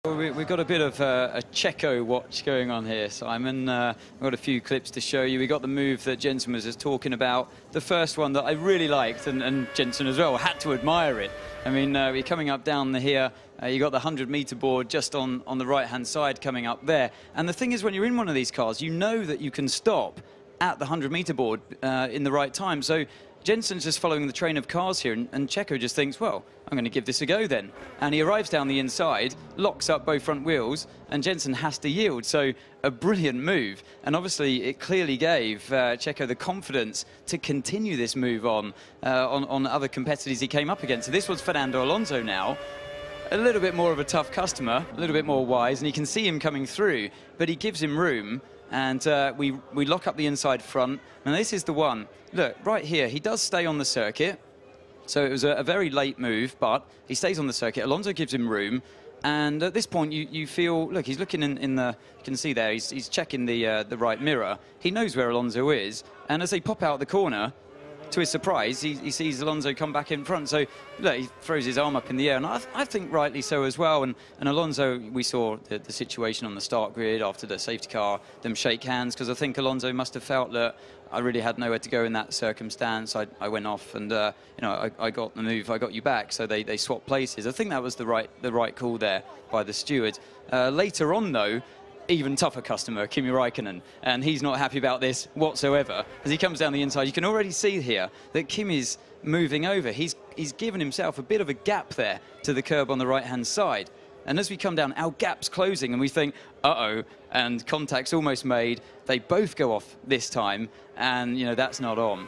We've got a bit of a Checo watch going on here, Simon. I've got a few clips to show you. We got the move that Jensen was just talking about. The first one that I really liked, and Jensen as well, had to admire it. I mean, we're coming up down here. You got the 100-meter board just on the right-hand side coming up there. And the thing is, when you're in one of these cars, you know that you can stop at the 100-meter board in the right time. So Jensen's just following the train of cars here, and Checo just thinks, well, I'm going to give this a go then. And he arrives down the inside, locks up both front wheels, and Jensen has to yield. So a brilliant move. And obviously, it clearly gave Checo the confidence to continue this move on other competitors he came up against. So this was Fernando Alonso now. A little bit more of a tough customer, a little bit more wise, and you can see him coming through, but he gives him room. And we lock up the inside front. And this is the one. Look, right here, he does stay on the circuit. So it was a very late move, but he stays on the circuit. Alonso gives him room. And at this point, you feel, look, he's looking in the, you can see there, he's checking the right mirror. He knows where Alonso is. And as they pop out the corner, to his surprise, he sees Alonso come back in front. So, look, he throws his arm up in the air, and I think rightly so as well. And Alonso, we saw the situation on the start grid after the safety car, them shake hands, because I think Alonso must have felt that I really had nowhere to go in that circumstance. I went off, and you know, I got the move, I got you back. So they swapped places. I think that was the right call there by the steward. Later on, though, even tougher customer, Kimi Räikkönen, and he's not happy about this whatsoever. As he comes down the inside, you can already see here that Kimi's moving over. He's given himself a bit of a gap there to the curb on the right-hand side. And as we come down, our gap's closing, and we think, uh-oh, and contact's almost made. They both go off this time, and, you know, that's not on.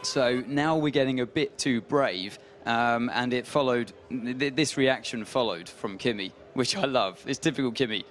So now we're getting a bit too brave, and it followed, this reaction followed from Kimi, which I love. It's typical Kimi.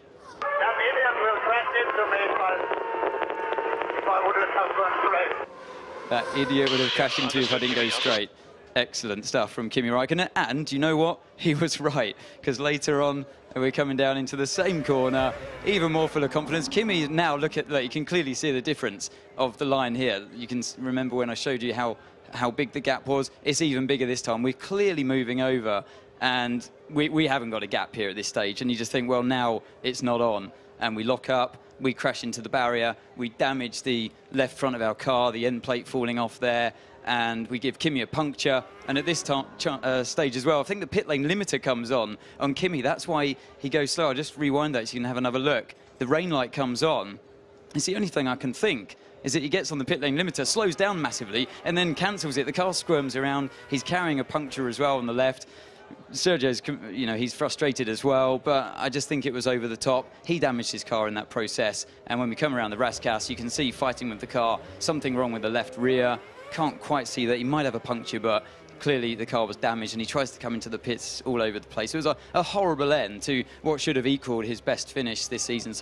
That idiot would have crashed into if I didn't go straight. Excellent stuff from Kimi Räikkönen. And you know what? He was right, because later on, we're coming down into the same corner, even more full of confidence. Kimi now, look, you can clearly see the difference of the line here. You can remember when I showed you how big the gap was. It's even bigger this time. We're clearly moving over, and we haven't got a gap here at this stage. And you just think, well, now it's not on. And we lock up. We crash into the barrier, we damage the left front of our car, the end plate falling off there, and we give Kimi a puncture. And at this stage as well, I think the pit lane limiter comes on Kimi. That's why he goes slow. I'll just rewind that so you can have another look. The rain light comes on. It's the only thing I can think is that he gets on the pit lane limiter, slows down massively, and then cancels it. The car squirms around. He's carrying a puncture as well on the left. Sergio's, you know, he's frustrated as well, but I just think it was over the top. He damaged his car in that process, and when we come around the Rascasse, you can see fighting with the car, something wrong with the left rear. Can't quite see that. He might have a puncture, but clearly the car was damaged, and he tries to come into the pits all over the place. It was a horrible end to what should have equalled his best finish this season.